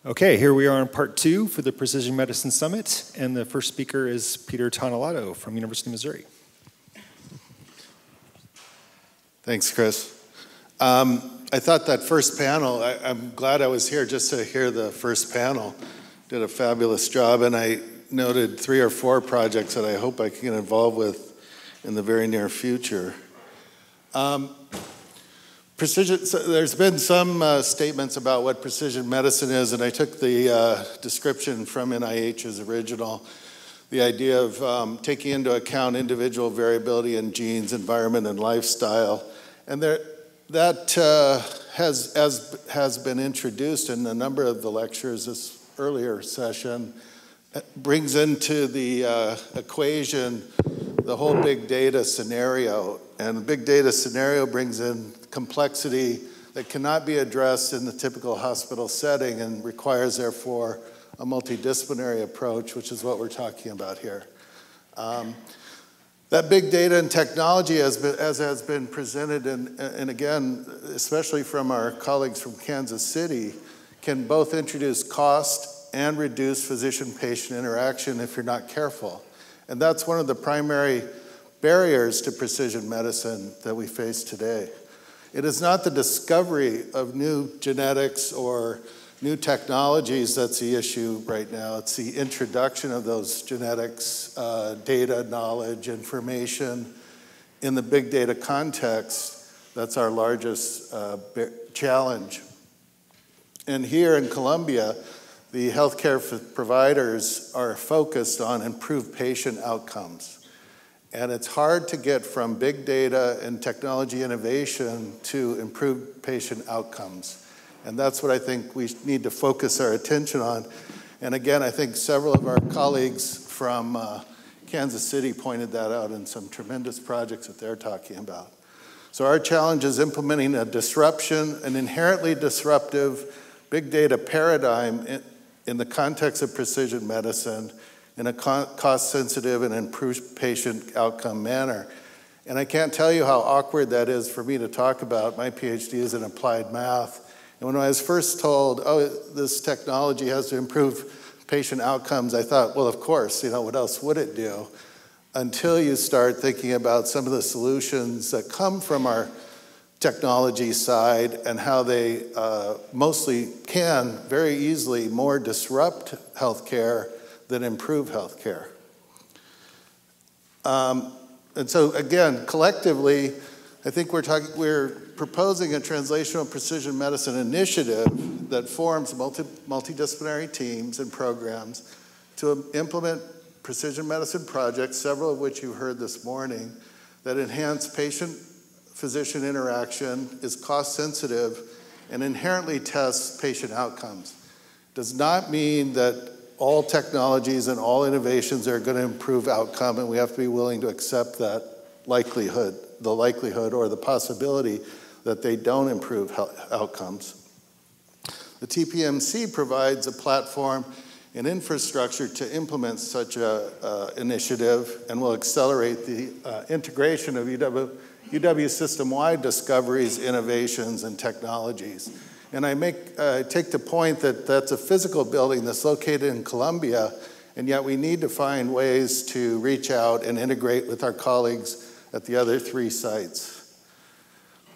Okay, here we are on part 2 for the Precision Medicine Summit, and the first speaker is Peter Tonelato from University of Missouri. Thanks, Chris. I thought that first panel, I'm glad I was here just to hear the first panel. Did a fabulous job, and I noted 3 or 4 projects that I hope I can get involved with in the very near future. So there's been some statements about what precision medicine is, and I took the description from NIH's original, the idea of taking into account individual variability in genes, environment, and lifestyle. And that has been introduced in a number of the lectures this earlier session. It brings into the equation the whole big data scenario. And the big data scenario brings in complexity that cannot be addressed in the typical hospital setting and requires, therefore, a multidisciplinary approach, which is what we're talking about here. That big data and technology, as has been presented, and again, especially from our colleagues from Kansas City, can both introduce cost and reduce physician-patient interaction if you're not careful. And that's one of the primary barriers to precision medicine that we face today. It is not the discovery of new genetics or new technologies that's the issue right now. It's the introduction of those genetics, data, knowledge, information in the big data context. That's our largest challenge. And here in Columbia, the healthcare providers are focused on improved patient outcomes. And it's hard to get from big data and technology innovation to improved patient outcomes. And that's what I think we need to focus our attention on. And again, I think several of our colleagues from Kansas City pointed that out in some tremendous projects that they're talking about. So our challenge is implementing a disruption, an inherently disruptive big data paradigm in the context of precision medicine in a cost-sensitive and improved patient outcome manner. And I can't tell you how awkward that is for me to talk about. My PhD is in applied math. And when I was first told, oh, this technology has to improve patient outcomes, I thought, well, of course, what else would it do? Until you start thinking about some of the solutions that come from our technology side and how they mostly can very easily more disrupt healthcare than improve healthcare. And so again, collectively, I think we're proposing a translational precision medicine initiative that forms multidisciplinary teams and programs to implement precision medicine projects, several of which you heard this morning, that enhance patient-physician interaction, is cost-sensitive, and inherently tests patient outcomes. Does not mean that all technologies and all innovations are going to improve outcome, and we have to be willing to accept that likelihood or the possibility that they don't improve outcomes. The TPMC provides a platform and infrastructure to implement such an initiative and will accelerate the integration of UW system-wide discoveries, innovations, and technologies. And I take the point that that's a physical building that's located in Columbia, and yet we need to find ways to reach out and integrate with our colleagues at the other 3 sites.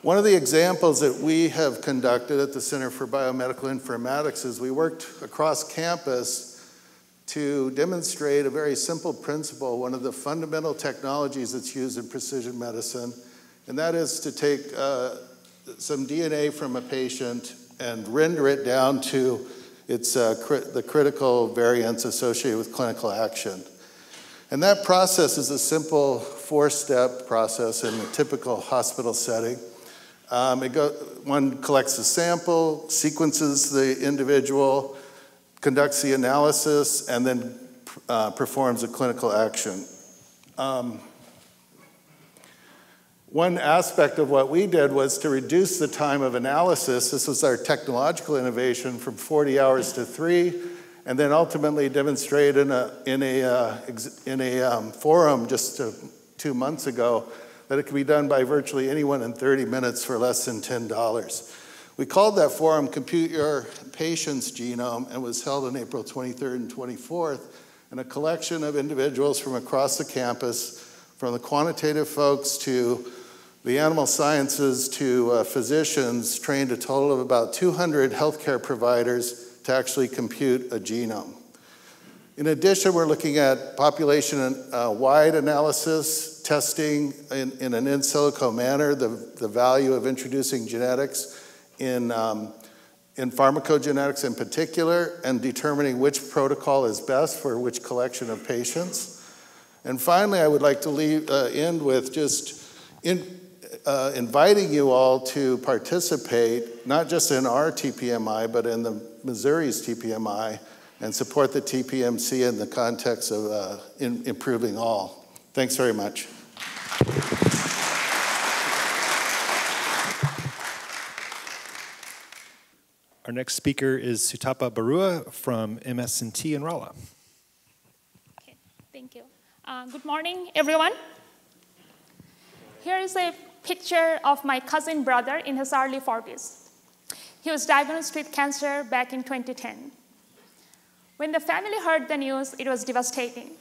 One of the examples that we have conducted at the Center for Biomedical Informatics is we worked across campus to demonstrate a very simple principle, one of the fundamental technologies that's used in precision medicine, and that is to take some DNA from a patient and render it down to the critical variants associated with clinical action. And that process is a simple 4-step process in a typical hospital setting. One collects a sample, sequences the individual, conducts the analysis, and then performs a clinical action. One aspect of what we did was to reduce the time of analysis. This was our technological innovation from 40 hours to 3, and then ultimately demonstrate in a forum just 2 months ago that it can be done by virtually anyone in 30 minutes for less than $10. We called that forum Compute Your Patient's Genome, and was held on April 23rd and 24th, and a collection of individuals from across the campus, from the quantitative folks to the animal sciences to physicians, trained a total of about 200 healthcare providers to actually compute a genome. In addition, we're looking at population-wide analysis, testing in an in silico manner, the value of introducing genetics in pharmacogenetics in particular, and determining which protocol is best for which collection of patients. And finally, I would like to end with just inviting you all to participate, not just in our TPMI, but in the Missouri's TPMI, and support the TPMC in the context of improving all. Thanks very much. Our next speaker is Sutapa Brewer from MS&T in Rolla. Okay, thank you. Good morning, everyone. Here is a picture of my cousin brother in his early 40s. He was diagnosed with cancer back in 2010. When the family heard the news, it was devastating.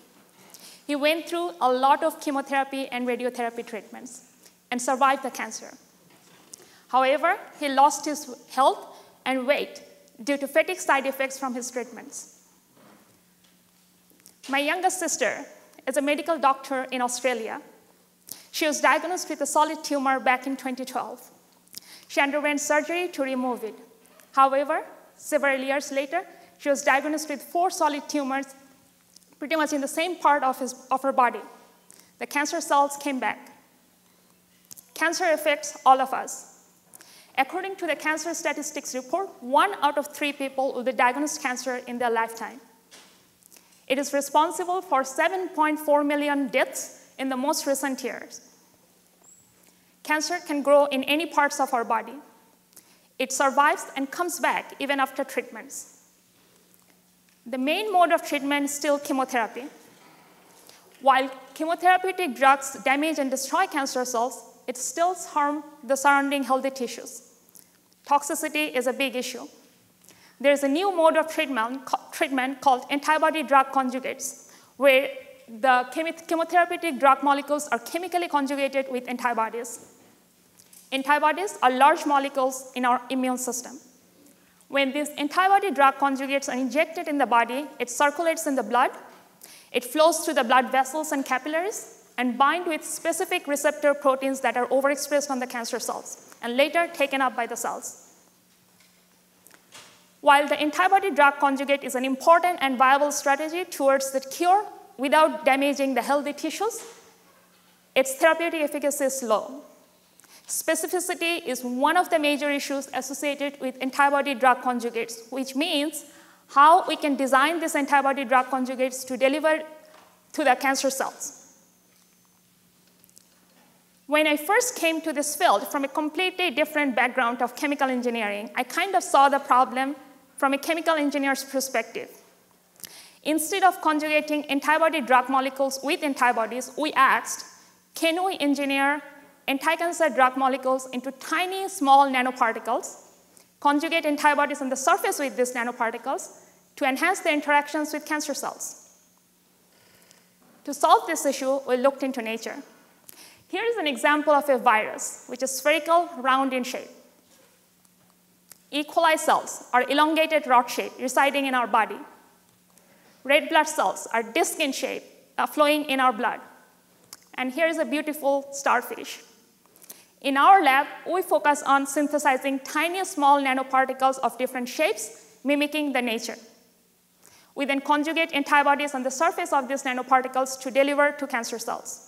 He went through a lot of chemotherapy and radiotherapy treatments and survived the cancer. However, he lost his health and weight due to fatigue side effects from his treatments. My youngest sister is a medical doctor in Australia. She was diagnosed with a solid tumor back in 2012. She underwent surgery to remove it. However, several years later, she was diagnosed with 4 solid tumors pretty much in the same part of her body. The cancer cells came back. Cancer affects all of us. According to the Cancer Statistics Report, 1 out of 3 people will be diagnosed cancer in their lifetime. It is responsible for 7.4 million deaths in the most recent years. Cancer can grow in any parts of our body. It survives and comes back even after treatments. The main mode of treatment is still chemotherapy. While chemotherapeutic drugs damage and destroy cancer cells, it still harms the surrounding healthy tissues. Toxicity is a big issue. There is a new mode of treatment called antibody-drug conjugates, where the chemotherapeutic drug molecules are chemically conjugated with antibodies. Antibodies are large molecules in our immune system. When these antibody-drug conjugates are injected in the body, it circulates in the blood, it flows through the blood vessels and capillaries, and bind with specific receptor proteins that are overexpressed on the cancer cells, and later taken up by the cells. While the antibody-drug conjugate is an important and viable strategy towards the cure without damaging the healthy tissues, its therapeutic efficacy is low. Specificity is one of the major issues associated with antibody-drug conjugates, which means how we can design these antibody-drug conjugates to deliver to the cancer cells. When I first came to this field from a completely different background of chemical engineering, I kind of saw the problem from a chemical engineer's perspective. Instead of conjugating antibody-drug molecules with antibodies, we asked, can we engineer anti-cancer drug molecules into tiny, small nanoparticles, conjugate antibodies on the surface with these nanoparticles to enhance the interactions with cancer cells? To solve this issue, we looked into nature. Here is an example of a virus, which is spherical, round in shape. E. coli cells are elongated rod shape residing in our body. Red blood cells are disc in shape, flowing in our blood. And here is a beautiful starfish. In our lab, we focus on synthesizing tiny, small nanoparticles of different shapes, mimicking the nature. We then conjugate antibodies on the surface of these nanoparticles to deliver to cancer cells.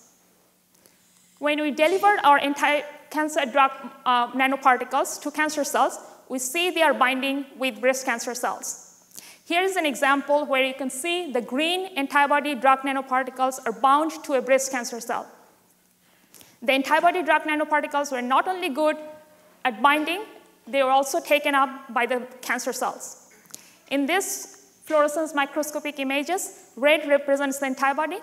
When we deliver our anti-cancer drug nanoparticles to cancer cells, we see they are binding with breast cancer cells. Here is an example where you can see the green antibody drug nanoparticles are bound to a breast cancer cell. The antibody drug nanoparticles were not only good at binding, they were also taken up by the cancer cells. In this fluorescence microscopic images, red represents the antibody,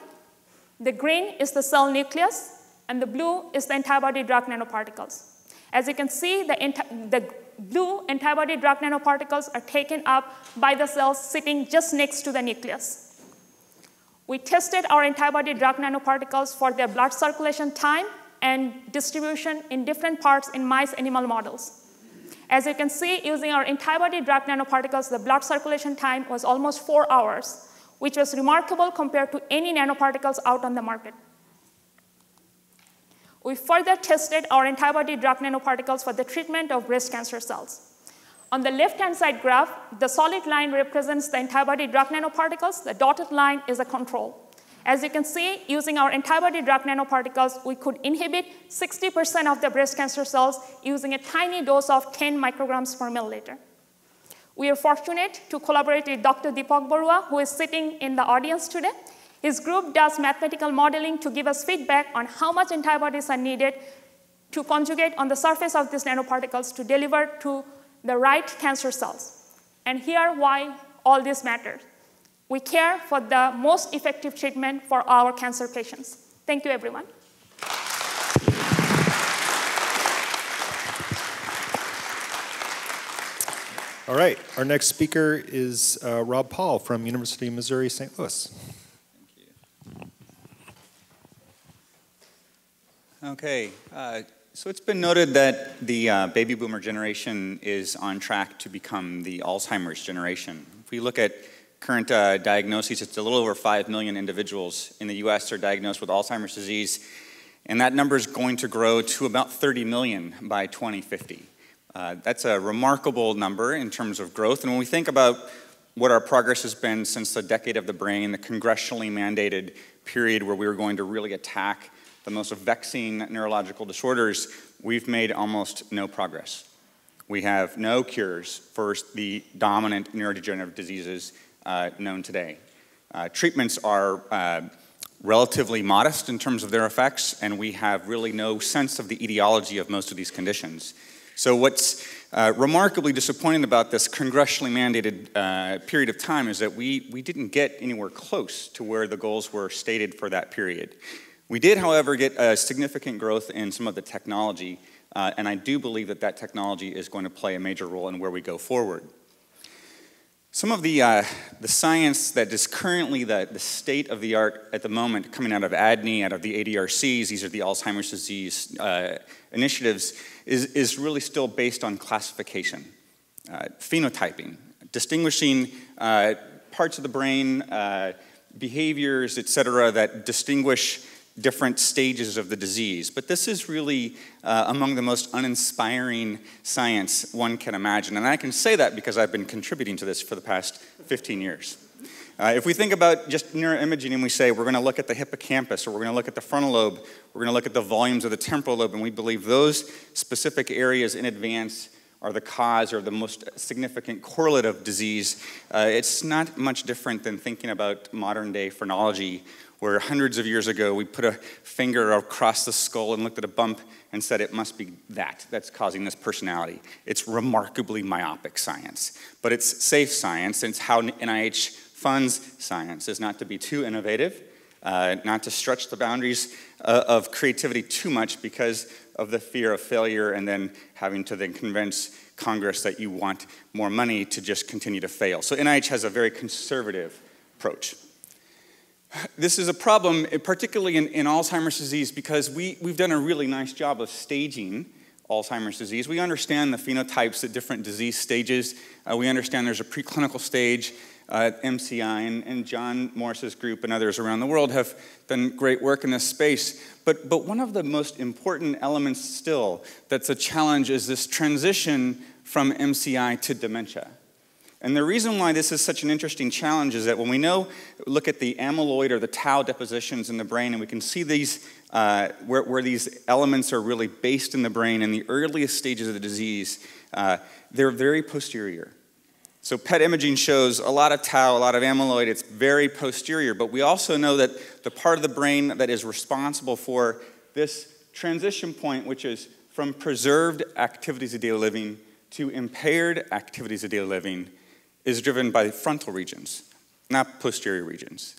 the green is the cell nucleus, and the blue is the antibody drug nanoparticles. As you can see, the blue antibody drug nanoparticles are taken up by the cells sitting just next to the nucleus. We tested our antibody drug nanoparticles for their blood circulation time and distribution in different parts in mice animal models. As you can see, using our antibody drug nanoparticles, the blood circulation time was almost 4 hours, which was remarkable compared to any nanoparticles out on the market. We further tested our antibody drug nanoparticles for the treatment of breast cancer cells. On the left-hand side graph, the solid line represents the antibody drug nanoparticles. The dotted line is a control. As you can see, using our antibody drug nanoparticles, we could inhibit 60% of the breast cancer cells using a tiny dose of 10 micrograms per milliliter. We are fortunate to collaborate with Dr. Deepak Brewer, who is sitting in the audience today. His group does mathematical modeling to give us feedback on how much antibodies are needed to conjugate on the surface of these nanoparticles to deliver to the right cancer cells. And here why all this matters. We care for the most effective treatment for our cancer patients. Thank you, everyone. All right, our next speaker is Rob Paul from University of Missouri, St. Louis. Okay, so it's been noted that the baby boomer generation is on track to become the Alzheimer's generation. If we look at current diagnoses, it's a little over 5 million individuals in the US are diagnosed with Alzheimer's disease, and that number is going to grow to about 30 million by 2050. That's a remarkable number in terms of growth, and when we think about what our progress has been since the decade of the brain, the congressionally mandated period where we were going to really attack the most vexing neurological disorders, we've made almost no progress. We have no cures for the dominant neurodegenerative diseases known today. Treatments are relatively modest in terms of their effects, and we have really no sense of the etiology of most of these conditions. So what's remarkably disappointing about this congressionally mandated period of time is that we didn't get anywhere close to where the goals were stated for that period. We did, however, get a significant growth in some of the technology, and I do believe that that technology is going to play a major role in where we go forward. Some of the science that is currently the state of the art at the moment, coming out of ADNI, out of the ADRCs, these are the Alzheimer's disease initiatives, is really still based on classification, phenotyping, distinguishing parts of the brain, behaviors, et cetera, that distinguish different stages of the disease. But this is really among the most uninspiring science one can imagine. And I can say that because I've been contributing to this for the past 15 years. If we think about just neuroimaging and we say we're going to look at the hippocampus, or we're going to look at the frontal lobe, we're going to look at the volumes of the temporal lobe, and we believe those specific areas in advance are the cause or the most significant correlate of disease, it's not much different than thinking about modern day phrenology, where hundreds of years ago we put a finger across the skull and looked at a bump and said it must be that's causing this personality. It's remarkably myopic science, but it's safe science, and it's how NIH funds science, is not to be too innovative, not to stretch the boundaries of creativity too much because of the fear of failure and then having to then convince Congress that you want more money to just continue to fail. So NIH has a very conservative approach. This is a problem, particularly in Alzheimer's disease, because we've done a really nice job of staging Alzheimer's disease. We understand the phenotypes at different disease stages. We understand there's a preclinical stage, MCI, and John Morris's group and others around the world have done great work in this space. But one of the most important elements still that's a challenge is this transition from MCI to dementia. And the reason why this is such an interesting challenge is that when we look at the amyloid or the tau depositions in the brain, and we can see these, where these elements are really based in the brain in the earliest stages of the disease, they're very posterior. So PET imaging shows a lot of tau, a lot of amyloid. It's very posterior, but we also know that the part of the brain that is responsible for this transition point, which is from preserved activities of daily living to impaired activities of daily living, is driven by frontal regions, not posterior regions.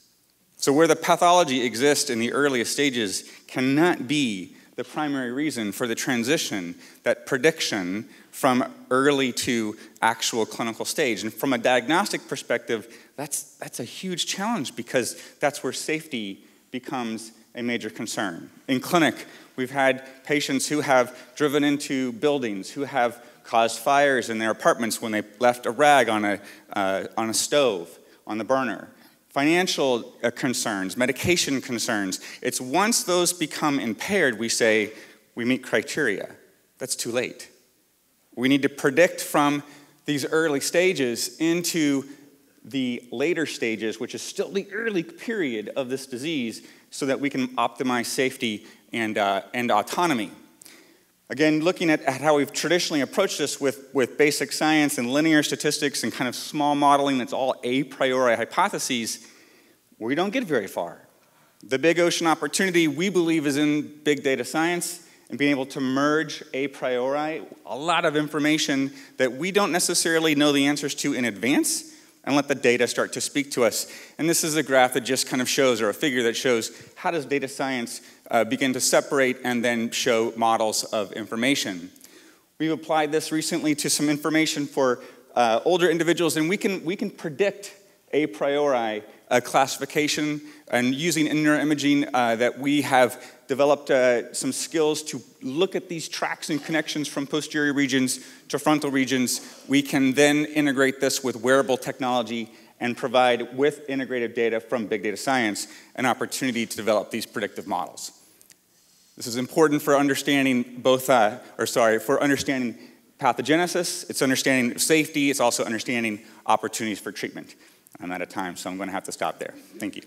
So where the pathology exists in the earliest stages cannot be the primary reason for the transition, that prediction from early to actual clinical stage. And from a diagnostic perspective, that's a huge challenge because that's where safety becomes a major concern. In clinic, we've had patients who have driven into buildings, who have caused fires in their apartments when they left a rag on a stove, on the burner. Financial concerns, medication concerns. It's once those become impaired, we say we meet criteria. That's too late. We need to predict from these early stages into the later stages, which is still the early period of this disease, so that we can optimize safety and autonomy. Again, looking at how we've traditionally approached this with basic science and linear statistics and kind of small modeling that's all a priori hypotheses, we don't get very far. The big ocean opportunity, we believe, is in big data science and being able to merge a priori a lot of information that we don't necessarily know the answers to in advance, and let the data start to speak to us. And this is a graph that just kind of shows, or a figure that shows, how does data science begin to separate and then show models of information. We've applied this recently to some information for older individuals, and we can predict a priori classification, and using neuroimaging that we have developed some skills to look at these tracks and connections from posterior regions to frontal regions. We can then integrate this with wearable technology and provide, with integrated data from big data science, an opportunity to develop these predictive models. This is important for understanding for understanding pathogenesis, it's understanding safety, it's also understanding opportunities for treatment. I'm out of time, so I'm going to have to stop there. Thank you.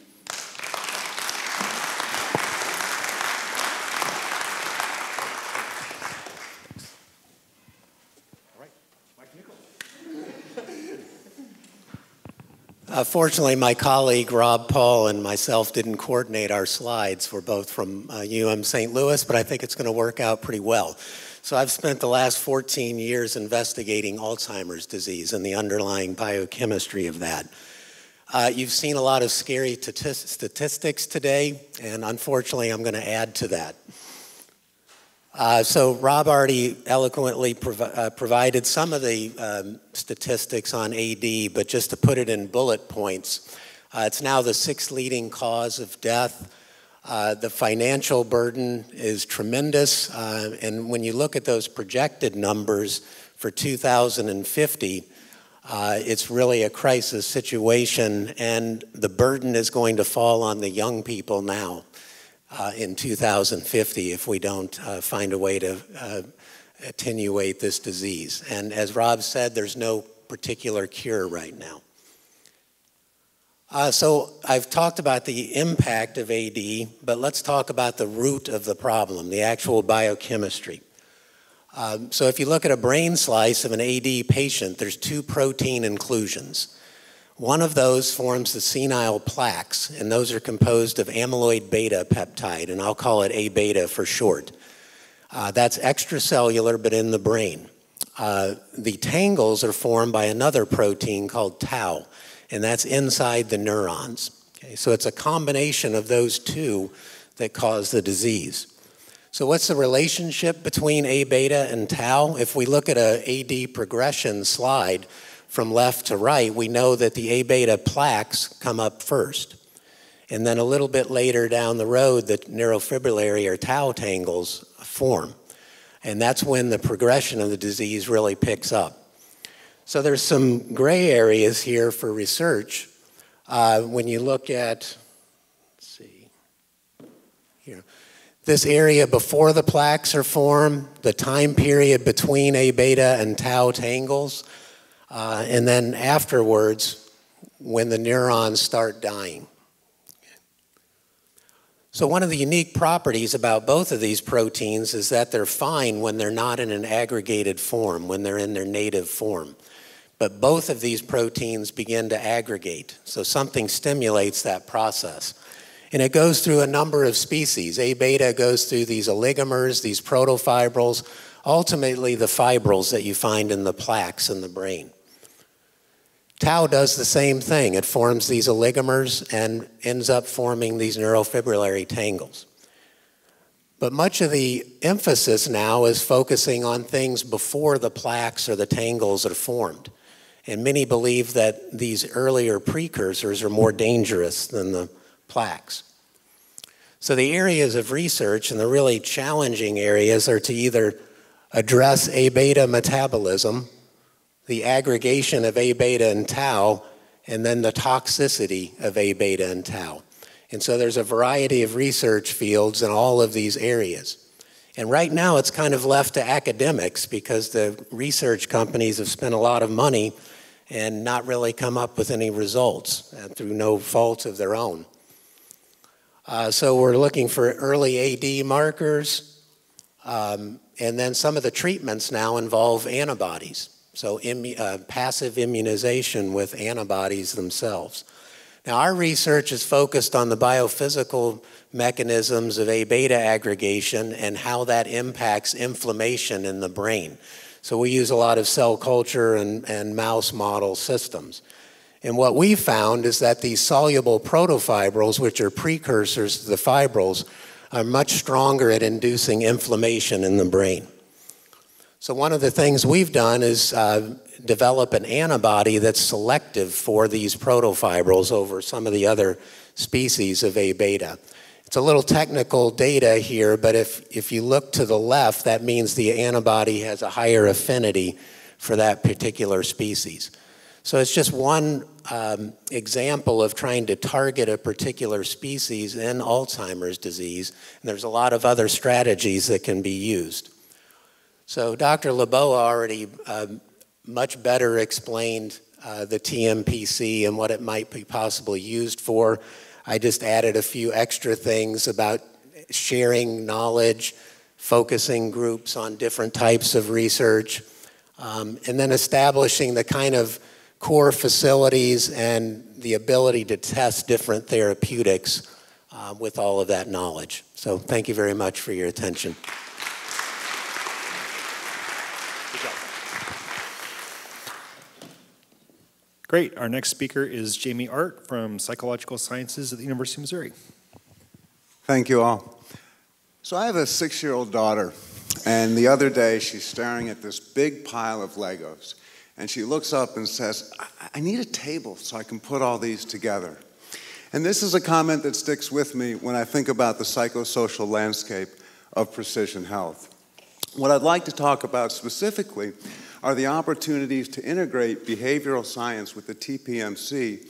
Fortunately, my colleague Rob Paul and myself didn't coordinate our slides. We're both from St. Louis, but I think it's going to work out pretty well. So I've spent the last 14 years investigating Alzheimer's disease and the underlying biochemistry of that. You've seen a lot of scary statistics today, and unfortunately, I'm going to add to that. So Rob already eloquently provided some of the statistics on AD, but just to put it in bullet points, it's now the 6th leading cause of death. The financial burden is tremendous, and when you look at those projected numbers for 2050, it's really a crisis situation, and the burden is going to fall on the young people now. In 2050, if we don't find a way to attenuate this disease. And as Rob said, there's no particular cure right now. So I've talked about the impact of AD, but let's talk about the root of the problem, the actual biochemistry. So if you look at a brain slice of an AD patient, there's 2 protein inclusions. One of those forms the senile plaques, and those are composed of amyloid beta peptide, and I'll call it A-beta for short. That's extracellular, but in the brain. The tangles are formed by another protein called tau, and that's inside the neurons. Okay, so it's a combination of those 2 that cause the disease. So what's the relationship between A-beta and tau? If we look at an AD progression slide, from left to right, we know that the A-beta plaques come up first. And then a little bit later down the road, the neurofibrillary or tau tangles form. And that's when the progression of the disease really picks up. So there's some gray areas here for research. When you look at, let's see, here. This area before the plaques are formed, the time period between A-beta and tau tangles, and then afterwards, when the neurons start dying. So one of the unique properties about both of these proteins is that they're fine when they're not in an aggregated form, when they're in their native form. But both of these proteins begin to aggregate, so something stimulates that process. And it goes through a number of species. A-beta goes through these oligomers, these protofibrils, ultimately the fibrils that you find in the plaques in the brain. Tau does the same thing. It forms these oligomers and ends up forming these neurofibrillary tangles. But much of the emphasis now is focusing on things before the plaques or the tangles are formed. And many believe that these earlier precursors are more dangerous than the plaques. So the areas of research and the really challenging areas are to either address A-beta metabolism, the aggregation of A-beta and tau, and then the toxicity of A-beta and tau. And so there's a variety of research fields in all of these areas. And right now it's kind of left to academics because the research companies have spent a lot of money and not really come up with any results through no fault of their own. So we're looking for early AD markers, and then some of the treatments now involve antibodies. So passive immunization with antibodies themselves. Now our research is focused on the biophysical mechanisms of A-beta aggregation and how that impacts inflammation in the brain. So we use a lot of cell culture and mouse model systems. And what we found is that these soluble protofibrils, which are precursors to the fibrils, are much stronger at inducing inflammation in the brain. So one of the things we've done is develop an antibody that's selective for these protofibrils over some of the other species of A-beta. It's a little technical data here, but if you look to the left, that means the antibody has a higher affinity for that particular species. So it's just one example of trying to target a particular species in Alzheimer's disease, and there's a lot of other strategies that can be used. So Dr. Laboa already much better explained the TMPC and what it might be possibly used for. I just added a few extra things about sharing knowledge, focusing groups on different types of research, and then establishing the kind of core facilities and the ability to test different therapeutics with all of that knowledge. So thank you very much for your attention. Great. Our next speaker is Jamie Art from Psychological Sciences at the University of Missouri. Thank you all. So I have a 6-year-old daughter, and the other day she's staring at this big pile of Legos, and she looks up and says, I need a table so I can put all these together. And this is a comment that sticks with me when I think about the psychosocial landscape of precision health. What I'd like to talk about specifically are the opportunities to integrate behavioral science with the TPMC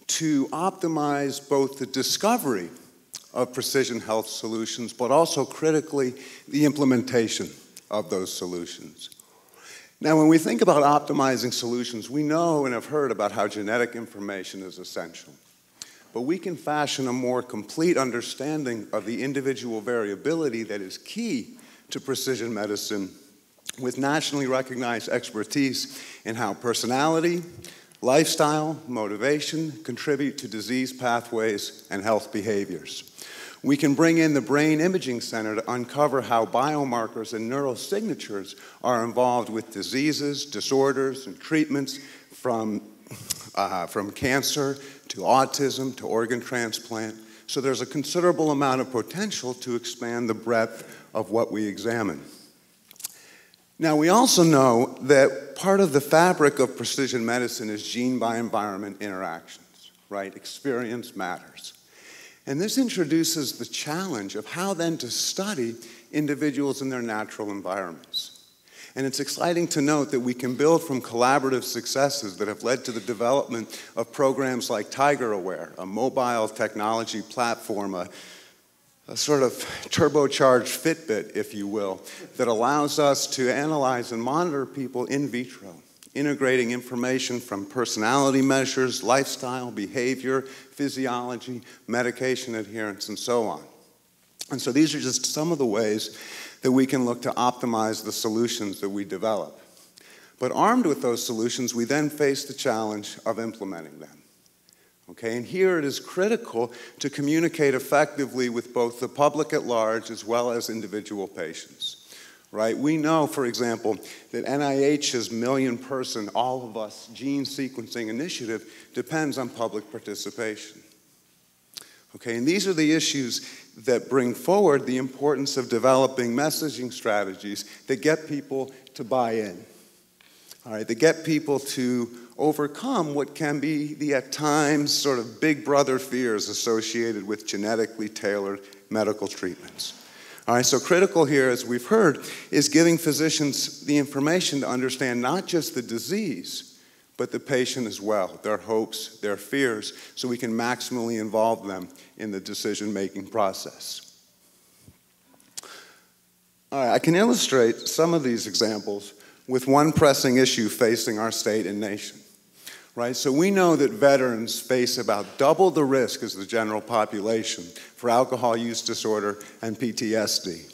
to optimize both the discovery of precision health solutions, but also critically the implementation of those solutions. Now, when we think about optimizing solutions, we know and have heard about how genetic information is essential. But we can fashion a more complete understanding of the individual variability that is key to precision medicine with nationally recognized expertise in how personality, lifestyle, motivation contribute to disease pathways and health behaviors. We can bring in the Brain Imaging Center to uncover how biomarkers and neural signatures are involved with diseases, disorders, and treatments from cancer to autism to organ transplant. So there's a considerable amount of potential to expand the breadth of what we examine. Now, we also know that part of the fabric of precision medicine is gene by environment interactions, right? Experience matters. And this introduces the challenge of how then to study individuals in their natural environments. And it's exciting to note that we can build from collaborative successes that have led to the development of programs like TigerAware, a mobile technology platform, a sort of turbocharged Fitbit, if you will, that allows us to analyze and monitor people in vitro, integrating information from personality measures, lifestyle, behavior, physiology, medication adherence, and so on. And so these are just some of the ways that we can look to optimize the solutions that we develop. But armed with those solutions, we then face the challenge of implementing them. Okay, and here it is critical to communicate effectively with both the public at large as well as individual patients, right? We know, for example, that NIH's million-person, all of us gene sequencing initiative depends on public participation. Okay, and these are the issues that bring forward the importance of developing messaging strategies that get people to buy in. All right, that get people to overcome what can be the, at times, sort of big brother fears associated with genetically tailored medical treatments. All right, so critical here, as we've heard, is giving physicians the information to understand not just the disease, but the patient as well, their hopes, their fears, so we can maximally involve them in the decision-making process. All right, I can illustrate some of these examples with one pressing issue facing our state and nation. Right, so we know that veterans face about double the risk as the general population for alcohol use disorder and PTSD.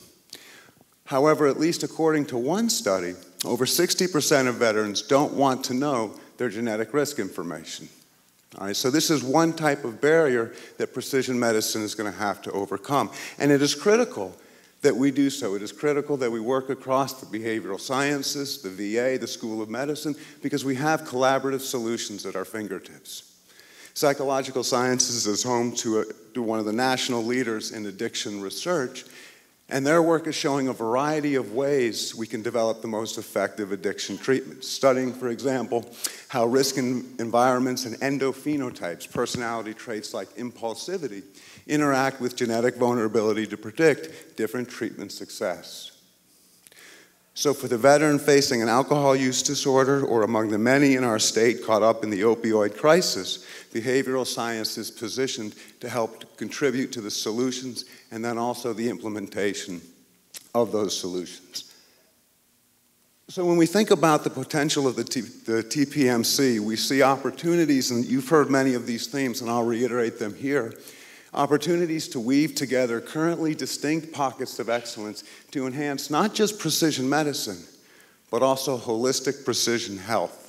However, at least according to one study, over 60% of veterans don't want to know their genetic risk information. All right, so this is one type of barrier that precision medicine is going to have to overcome. And it is critical that we do so. It is critical that we work across the behavioral sciences, the VA, the School of Medicine, because we have collaborative solutions at our fingertips. Psychological Sciences is home to one of the national leaders in addiction research, and their work is showing a variety of ways we can develop the most effective addiction treatments, studying, for example, how risk environments and endophenotypes, personality traits like impulsivity, interact with genetic vulnerability to predict different treatment success. So for the veteran facing an alcohol use disorder, or among the many in our state caught up in the opioid crisis, behavioral science is positioned to help contribute to the solutions and then also the implementation of those solutions. So when we think about the potential of the TPMC, we see opportunities, and you've heard many of these themes, and I'll reiterate them here, opportunities to weave together currently distinct pockets of excellence to enhance not just precision medicine, but also holistic precision health.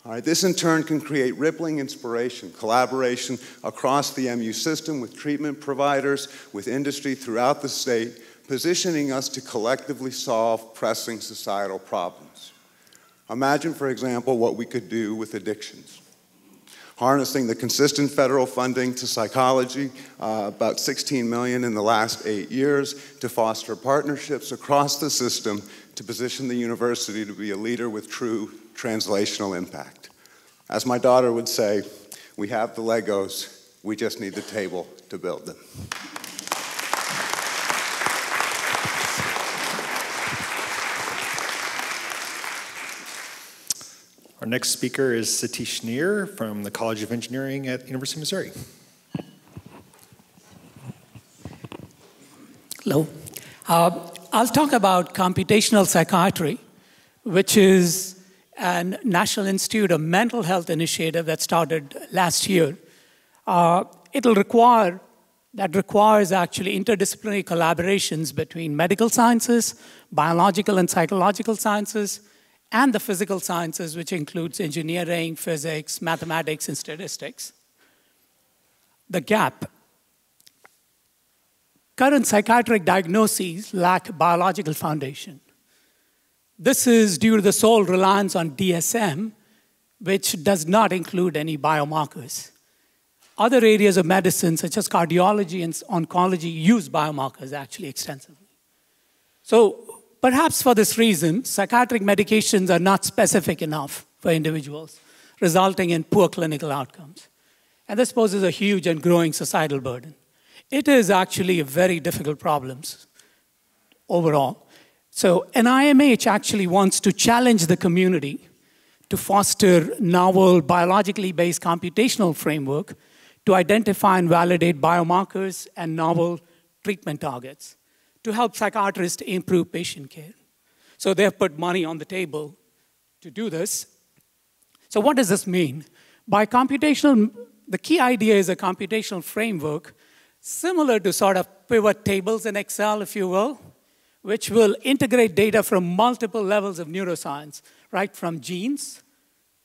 All right, this in turn can create rippling inspiration, collaboration across the MU system with treatment providers, with industry throughout the state, positioning us to collectively solve pressing societal problems. Imagine, for example, what we could do with addictions. Harnessing the consistent federal funding to psychology, about $16 million in the last 8 years, to foster partnerships across the system to position the university to be a leader with true translational impact. As my daughter would say, we have the Legos, we just need the table to build them. Our next speaker is Satish Kumar from the College of Engineering at the University of Missouri. Hello. I'll talk about computational psychiatry, which is a National Institute of Mental Health initiative that started last year. That requires actually interdisciplinary collaborations between medical sciences, biological and psychological sciences, and the physical sciences, which includes engineering, physics, mathematics, and statistics. The gap. Current psychiatric diagnoses lack biological foundation. This is due to the sole reliance on DSM, which does not include any biomarkers. Other areas of medicine, such as cardiology and oncology, use biomarkers actually extensively. So perhaps for this reason, psychiatric medications are not specific enough for individuals, resulting in poor clinical outcomes. And this poses a huge and growing societal burden. It is actually a very difficult problem overall. So NIMH actually wants to challenge the community to foster novel biologically based computational framework to identify and validate biomarkers and novel treatment targets to help psychiatrists improve patient care. So they've put money on the table to do this. So what does this mean? By computational, the key idea is a computational framework similar to sort of pivot tables in Excel, if you will, which will integrate data from multiple levels of neuroscience, right from genes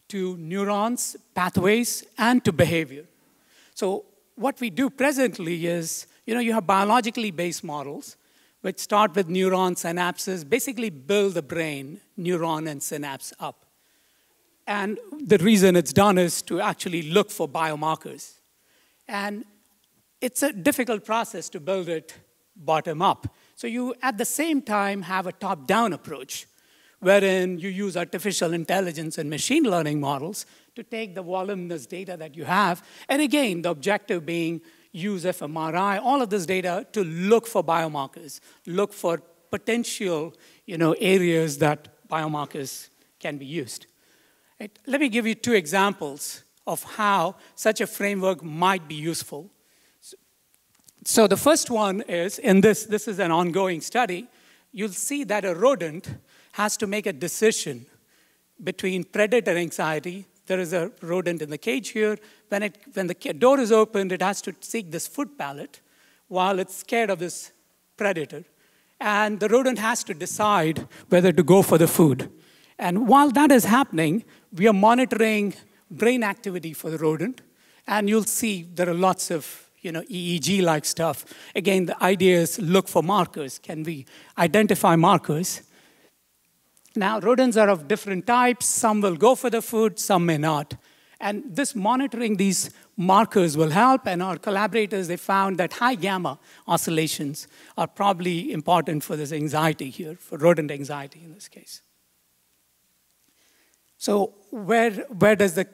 to neurons, pathways, and to behavior. So what we do presently is, you have biologically based models, which start with neuron synapses, basically build the brain, neuron and synapse up. And the reason it's done is to actually look for biomarkers. And it's a difficult process to build it bottom up. So you, at the same time, have a top-down approach, wherein you use artificial intelligence and machine learning models to take the voluminous data that you have. And again, the objective being use fMRI, all of this data to look for biomarkers, look for potential areas that biomarkers can be used. Right? Let me give you 2 examples of how such a framework might be useful. So the first one is, in this is an ongoing study, you'll see that a rodent has to make a decision between predator anxiety. There is a rodent in the cage here. When the door is opened, it has to seek this food pallet while it's scared of this predator. And the rodent has to decide whether to go for the food. And while that is happening, we are monitoring brain activity for the rodent. And you'll see there are lots of EEG-like stuff. Again, the idea is look for markers. Can we identify markers? Now, rodents are of different types. Some will go for the food, some may not. And this monitoring these markers will help, and our collaborators, they found that high gamma oscillations are probably important for this anxiety here, for rodent anxiety in this case. So where does the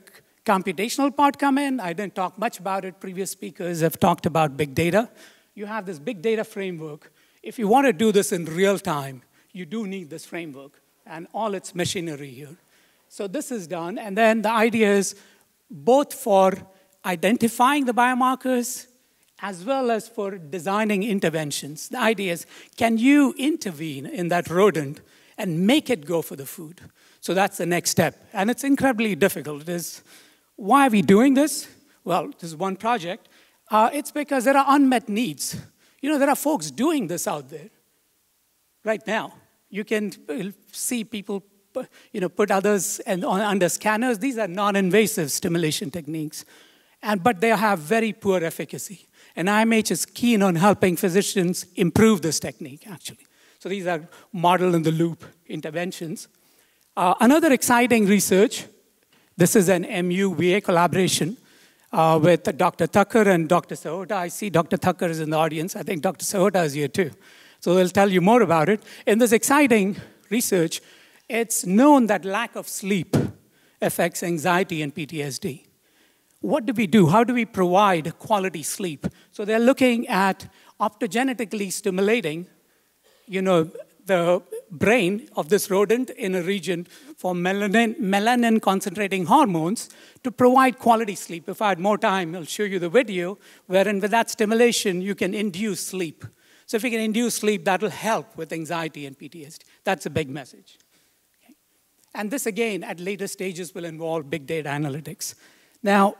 computational part come in? I didn't talk much about it. Previous speakers have talked about big data. You have this big data framework. If you want to do this in real time, you do need this framework and all its machinery here. So this is done, and then the idea is both for identifying the biomarkers as well as for designing interventions. The idea is, can you intervene in that rodent and make it go for the food? So that's the next step, and it's incredibly difficult. It is, why are we doing this? Well, this is one project. It's because there are unmet needs. There are folks doing this out there right now. You can see people put others under scanners. These are non-invasive stimulation techniques, but they have very poor efficacy. And IMH is keen on helping physicians improve this technique, actually. So these are model-in-the-loop interventions. Another exciting research, this is an MU-VA collaboration with Dr. Tucker and Dr. Sahota. I see Dr. Tucker is in the audience. I think Dr. Sahota is here too. So they'll tell you more about it. In this exciting research, it's known that lack of sleep affects anxiety and PTSD. What do we do? How do we provide quality sleep? So they're looking at optogenetically stimulating, the brain of this rodent in a region for melanin concentrating hormones to provide quality sleep. If I had more time, I'll show you the video wherein with that stimulation, you can induce sleep. So if you can induce sleep, that will help with anxiety and PTSD. That's a big message. Okay. And this, again, at later stages will involve big data analytics. Now,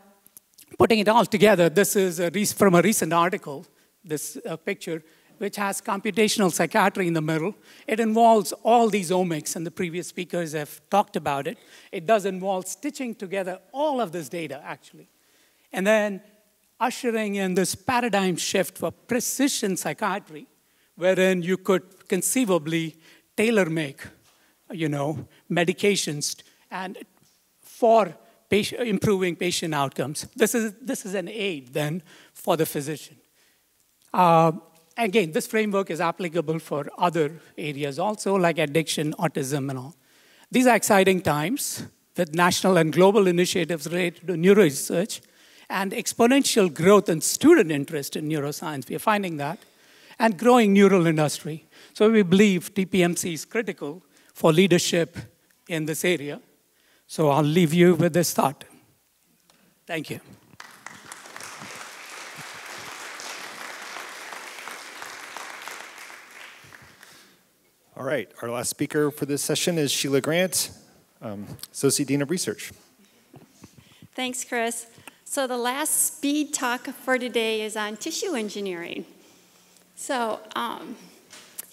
putting it all together, this is from a recent article, this picture, which has computational psychiatry in the middle. It involves all these omics, and the previous speakers have talked about it. It does involve stitching together all of this data, actually. And then ushering in this paradigm shift for precision psychiatry, wherein you could conceivably tailor-make, medications and for improving patient outcomes. This is an aid, then, for the physician. Again, this framework is applicable for other areas also, like addiction, autism, and all. These are exciting times with national and global initiatives related to neuroresearch and exponential growth in student interest in neuroscience. We are finding that. And growing neural industry. So we believe TPMC is critical for leadership in this area. So I'll leave you with this thought. Thank you. All right, our last speaker for this session is Sheila Grant, Associate Dean of Research. Thanks, Chris. So the last speed talk for today is on tissue engineering. So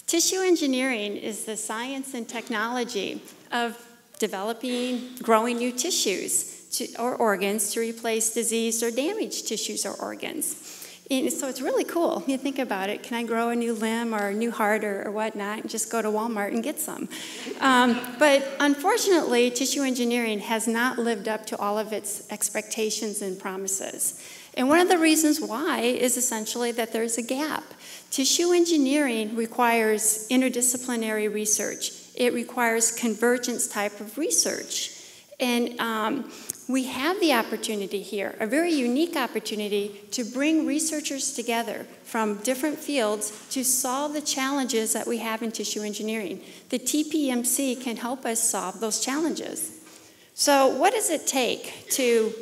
tissue engineering is the science and technology of developing, growing new tissues or organs to replace diseased or damaged tissues or organs. And so it's really cool. You think about it. Can I grow a new limb or a new heart or whatnot and just go to Walmart and get some? But unfortunately, tissue engineering has not lived up to all of its expectations and promises. And one of the reasons why is essentially that there's a gap. Tissue engineering requires interdisciplinary research. It requires convergence type of research. And we have the opportunity here, a very unique opportunity, to bring researchers together from different fields to solve the challenges that we have in tissue engineering. The TPMC can help us solve those challenges. So what does it take to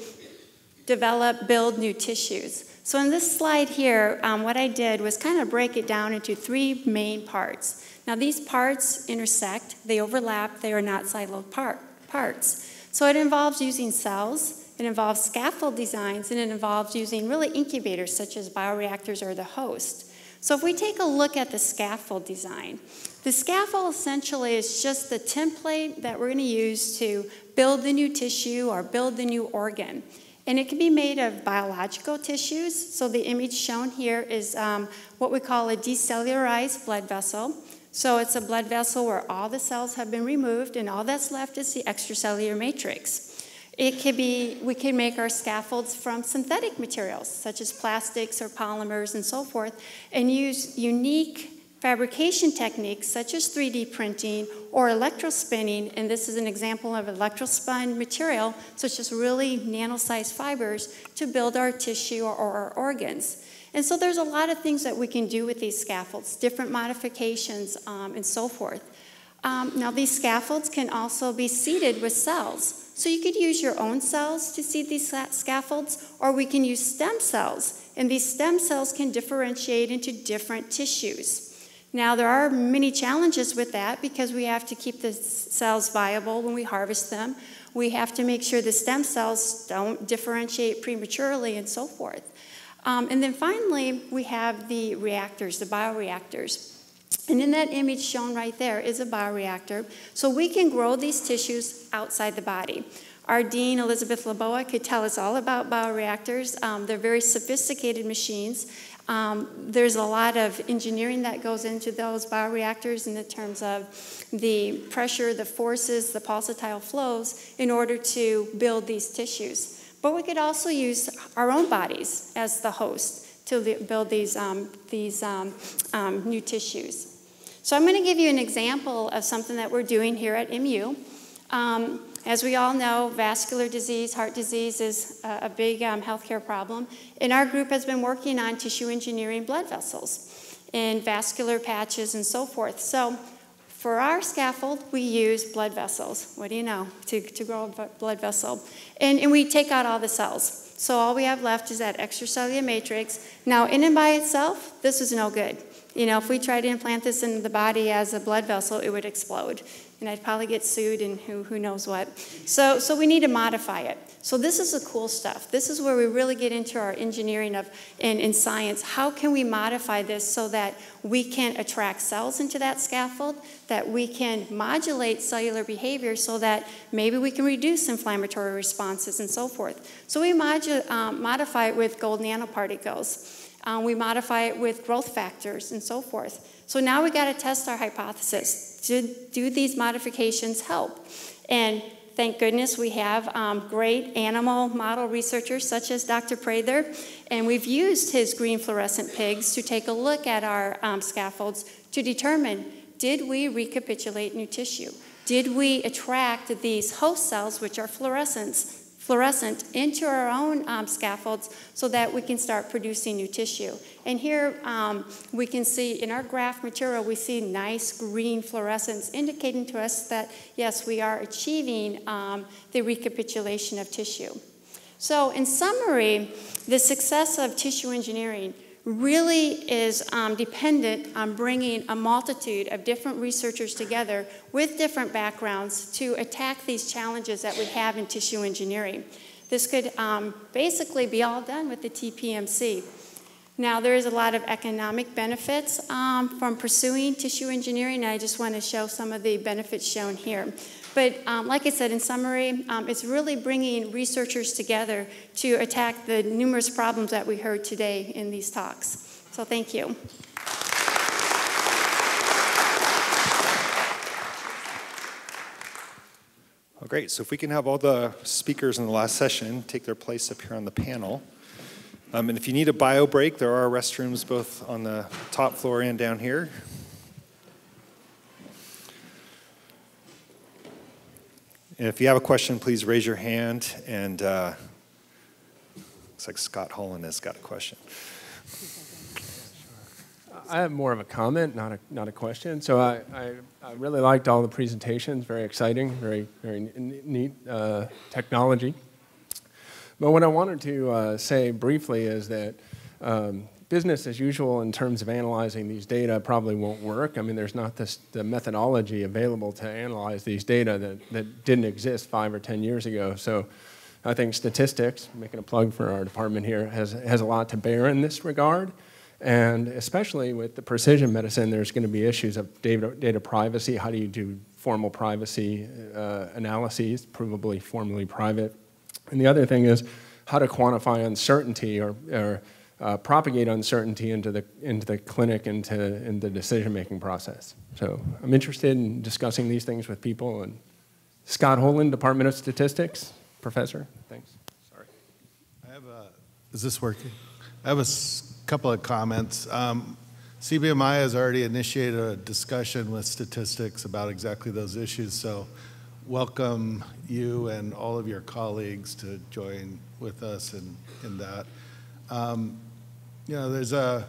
develop, build new tissues? So in this slide here, what I did was kind of break it down into 3 main parts. Now these parts intersect, they overlap, they are not siloed parts. So it involves using cells, it involves scaffold designs, and it involves using really incubators such as bioreactors or the host. So if we take a look at the scaffold design, the scaffold essentially is just the template that we're going to use to build the new tissue or build the new organ. And it can be made of biological tissues. So the image shown here is what we call a decellularized blood vessel. So it's a blood vessel where all the cells have been removed and all that's left is the extracellular matrix. It could be, we can make our scaffolds from synthetic materials such as plastics or polymers and so forth, and use unique fabrication techniques such as 3D printing or electrospinning, and this is an example of electrospun material, so it's just really nano-sized fibers to build our tissue or our organs. And so there's a lot of things that we can do with these scaffolds, different modifications and so forth. Now these scaffolds can also be seeded with cells. So you could use your own cells to seed these scaffolds, or we can use stem cells. And these stem cells can differentiate into different tissues. Now there are many challenges with that because we have to keep the cells viable when we harvest them. We have to make sure the stem cells don't differentiate prematurely and so forth. And then finally, we have the reactors, the bioreactors. And in that image shown right there is a bioreactor. So we can grow these tissues outside the body. Our dean, Elizabeth Laboa, could tell us all about bioreactors. They're very sophisticated machines. There's a lot of engineering that goes into those bioreactors in the terms of the pressure, the forces, the pulsatile flows in order to build these tissues. But we could also use our own bodies as the host to build these new tissues. So I'm going to give you an example of something that we're doing here at MU. As we all know, vascular disease, heart disease is a big healthcare problem. And our group has been working on tissue engineering blood vessels and vascular patches and so forth. So for our scaffold, we use blood vessels. What do you know? To grow a blood vessel. And we take out all the cells. So all we have left is that extracellular matrix. Now, in and by itself, this is no good. You know, if we tried to implant this into the body as a blood vessel, it would explode. And I'd probably get sued and who knows what. So we need to modify it. So this is the cool stuff. This is where we really get into our engineering in science. How can we modify this so that we can attract cells into that scaffold, that we can modulate cellular behavior so that maybe we can reduce inflammatory responses and so forth. So we modify it with gold nanoparticles. We modify it with growth factors and so forth. So now we got to test our hypothesis. Do these modifications help? And thank goodness we have great animal model researchers such as Dr. Prather, and we've used his green fluorescent pigs to take a look at our scaffolds to determine, did we recapitulate new tissue? Did we attract these host cells, which are fluorescent, into our own scaffolds so that we can start producing new tissue? And here we can see in our graph material, we see nice green fluorescence indicating to us that, yes, we are achieving the recapitulation of tissue. So in summary, the success of tissue engineering really is dependent on bringing a multitude of different researchers together with different backgrounds to attack these challenges that we have in tissue engineering. This could basically be all done with the TPMC. Now, there is a lot of economic benefits from pursuing tissue engineering, and I just want to show some of the benefits shown here. But like I said, in summary, it's really bringing researchers together to attack the numerous problems that we heard today in these talks. So thank you. Well, great. So if we can have all the speakers in the last session take their place up here on the panel. And if you need a bio break, there are restrooms both on the top floor and down here. And if you have a question, please raise your hand. And looks like Scott Holland has got a question. I have more of a comment, not a question. So I really liked all the presentations. Very exciting, very neat technology. But what I wanted to say briefly is that business as usual in terms of analyzing these data probably won't work. I mean, there's not the methodology available to analyze these data that didn't exist 5 or 10 years ago. So I think statistics, making a plug for our department here, has a lot to bear in this regard. And especially with the precision medicine, there's going to be issues of data privacy. How do you do formal privacy analyses, provably formally private? And the other thing is how to quantify uncertainty or propagate uncertainty into the clinic, into the decision-making process. So I'm interested in discussing these things with people. And Scott Holland, Department of Statistics, professor. Thanks. Sorry. Is this working? I have a couple of comments. CBMI has already initiated a discussion with statistics about exactly those issues, so welcome you and all of your colleagues to join with us in that. You know, there's a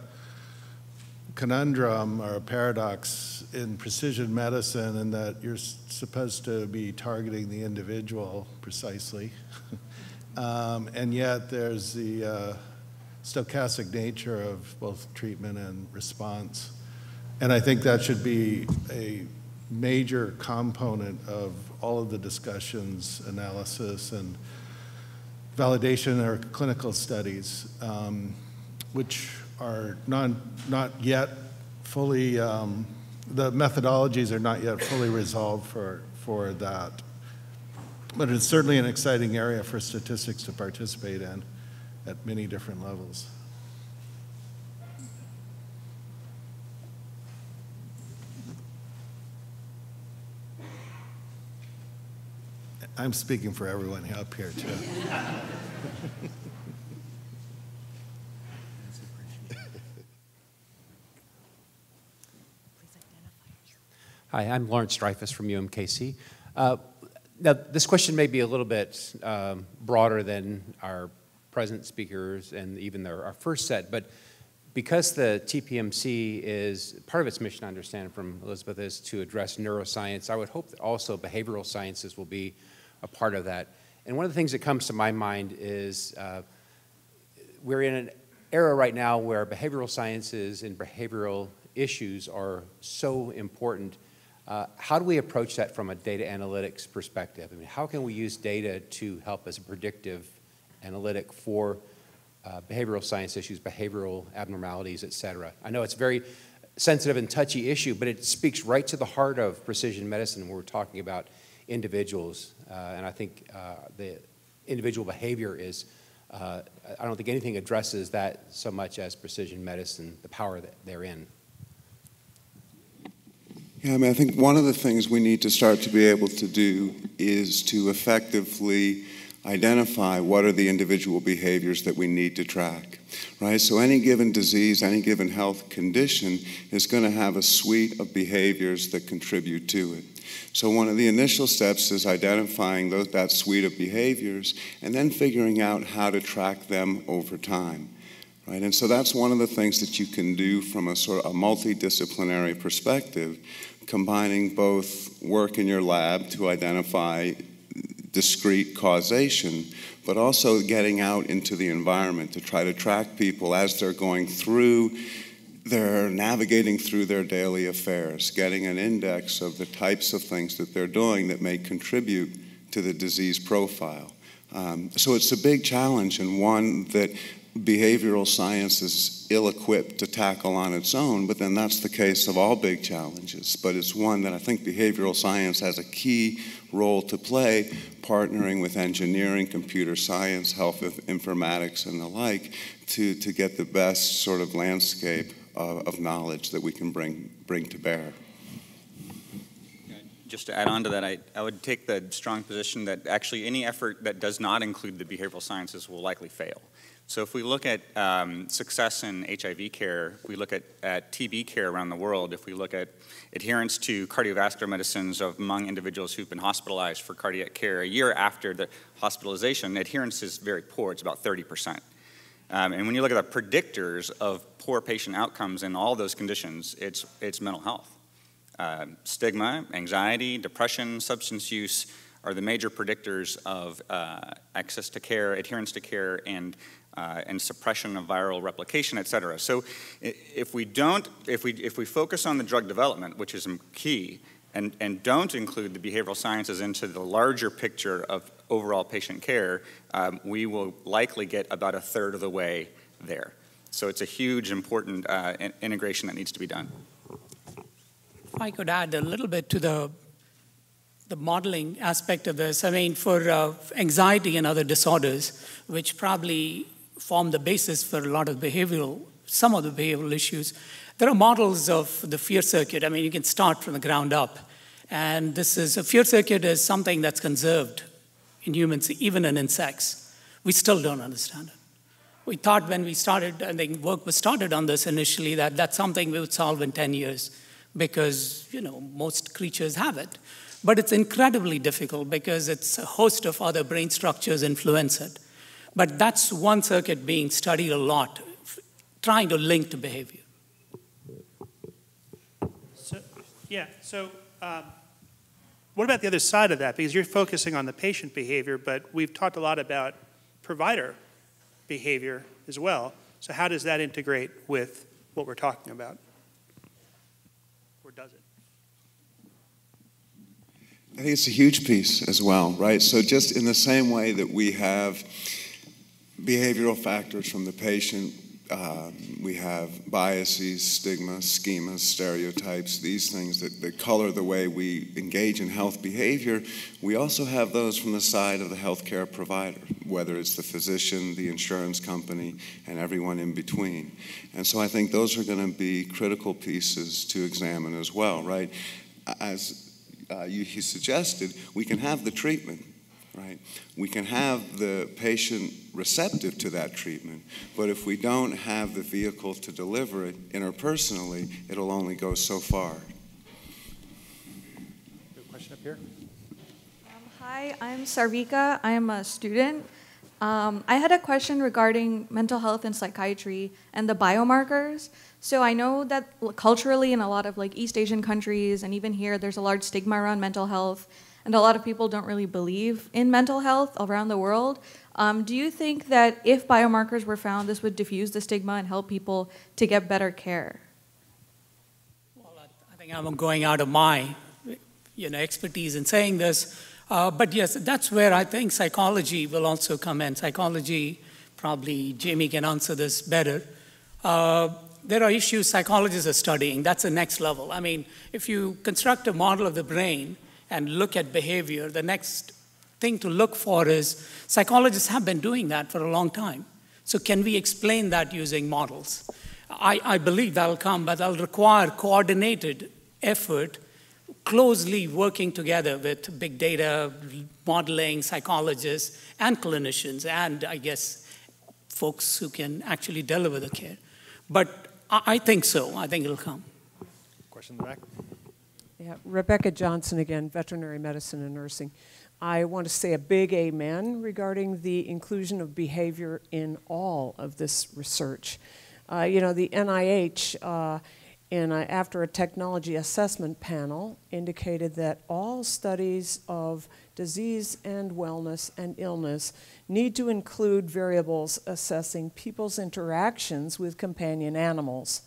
conundrum or a paradox in precision medicine in that you're supposed to be targeting the individual precisely, and yet there's the stochastic nature of both treatment and response. And I think that should be a major component of all of the discussions, analysis, and validation or clinical studies, which are not yet fully, the methodologies are not yet fully resolved for that. But it's certainly an exciting area for statistics to participate in at many different levels. I'm speaking for everyone up here, too. Hi, I'm Lawrence Dreyfus from UMKC. Now, this question may be a little bit broader than our present speakers and even our first set, but because the TPMC is, part of its mission, I understand from Elizabeth, is to address neuroscience, I would hope that also behavioral sciences will be a part of that. And one of the things that comes to my mind is we're in an era right now where behavioral sciences and behavioral issues are so important. How do we approach that from a data analytics perspective? I mean, how can we use data to help as a predictive analytic for behavioral science issues, behavioral abnormalities, et cetera? I know it's a very sensitive and touchy issue, but it speaks right to the heart of precision medicine when we're talking about individuals. And I think the individual behavior is, I don't think anything addresses that so much as precision medicine, the power that they're in. Yeah, I mean, I think one of the things we need to start to be able to do is to effectively identify what are the individual behaviors that we need to track, right? So any given disease, any given health condition is going to have a suite of behaviors that contribute to it. So one of the initial steps is identifying that suite of behaviors and then figuring out how to track them over time. Right, and so that's one of the things that you can do from a sort of a multidisciplinary perspective, combining both work in your lab to identify discrete causation, but also getting out into the environment to try to track people as they're going through, they're navigating through their daily affairs, getting an index of the types of things that they're doing that may contribute to the disease profile. So it's a big challenge and one that behavioral science is ill-equipped to tackle on its own, but then that's the case of all big challenges. But it's one that I think behavioral science has a key role to play, partnering with engineering, computer science, health informatics, and the like, to get the best sort of landscape of knowledge that we can bring to bear. Just to add on to that, I would take the strong position that actually any effort that does not include the behavioral sciences will likely fail. So if we look at success in HIV care, if we look at TB care around the world, if we look at adherence to cardiovascular medicines among individuals who've been hospitalized for cardiac care, a year after the hospitalization, adherence is very poor. It's about 30%. And when you look at the predictors of poor patient outcomes in all those conditions, it's mental health. Stigma, anxiety, depression, substance use are the major predictors of access to care, adherence to care, and suppression of viral replication, et cetera. So if we focus on the drug development, which is key, and don't include the behavioral sciences into the larger picture of overall patient care, we will likely get about a third of the way there. So it's a huge, important integration that needs to be done. If I could add a little bit to the modeling aspect of this, I mean, for anxiety and other disorders, which probably form the basis for a lot of some of the behavioral issues, there are models of the fear circuit. I mean, you can start from the ground up. And a fear circuit is something that's conserved in humans, even in insects. We still don't understand it. We thought when we started, I think work was started on this initially, that that's something we would solve in 10 years because, most creatures have it. But it's incredibly difficult because it's a host of other brain structures influence it. But that's one circuit being studied a lot, trying to link to behavior. So what about the other side of that? Because you're focusing on the patient behavior, but we've talked a lot about provider behavior as well. So how does that integrate with what we're talking about? Or does it? I think it's a huge piece as well, right? So just in the same way that we have behavioral factors from the patient, we have biases, stigma, schemas, stereotypes, these things that color the way we engage in health behavior. We also have those from the side of the healthcare provider, whether it's the physician, the insurance company, and everyone in between. And so I think those are going to be critical pieces to examine as well, right? As you suggested, we can have the treatment, right? We can have the patient receptive to that treatment, but if we don't have the vehicle to deliver it interpersonally, it'll only go so far. A question up here. Hi, I'm Sarvika. I am a student. I had a question regarding mental health and psychiatry and the biomarkers. So I know that culturally in a lot of East Asian countries and even here, there's a large stigma around mental health. And a lot of people don't really believe in mental health around the world. Do you think that if biomarkers were found, this would diffuse the stigma and help people to get better care? Well, I think I'm going out of my expertise in saying this. But yes, that's where I think psychology will also come in. Psychology, probably Jamie can answer this better. There are issues psychologists are studying. That's the next level. I mean, if you construct a model of the brain and look at behavior, the next thing to look for is psychologists have been doing that for a long time. So can we explain that using models? I believe that'll come, but that'll require coordinated effort, closely working together with big data, modeling, psychologists, and clinicians, and I guess folks who can actually deliver the care. But I think so. I think it'll come. Question in the back. Yeah, Rebecca Johnson again, veterinary medicine and nursing. I want to say a big amen regarding the inclusion of behavior in all of this research. The NIH, after a technology assessment panel, indicated that all studies of disease and wellness and illness need to include variables assessing people's interactions with companion animals.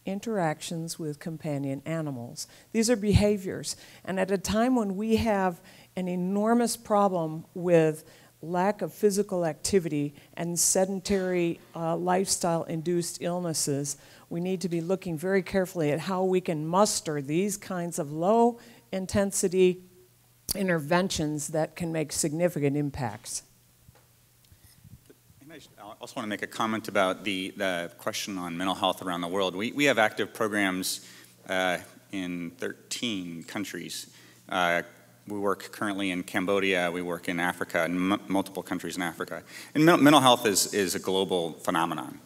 Interactions with companion animals. These are behaviors. And at a time when we have an enormous problem with lack of physical activity and sedentary lifestyle-induced illnesses, we need to be looking very carefully at how we can muster these kinds of low-intensity interventions that can make significant impacts. I also want to make a comment about the question on mental health around the world. We have active programs in 13 countries. We work currently in Cambodia, we work in Africa, in multiple countries in Africa. And mental health is a global phenomenon.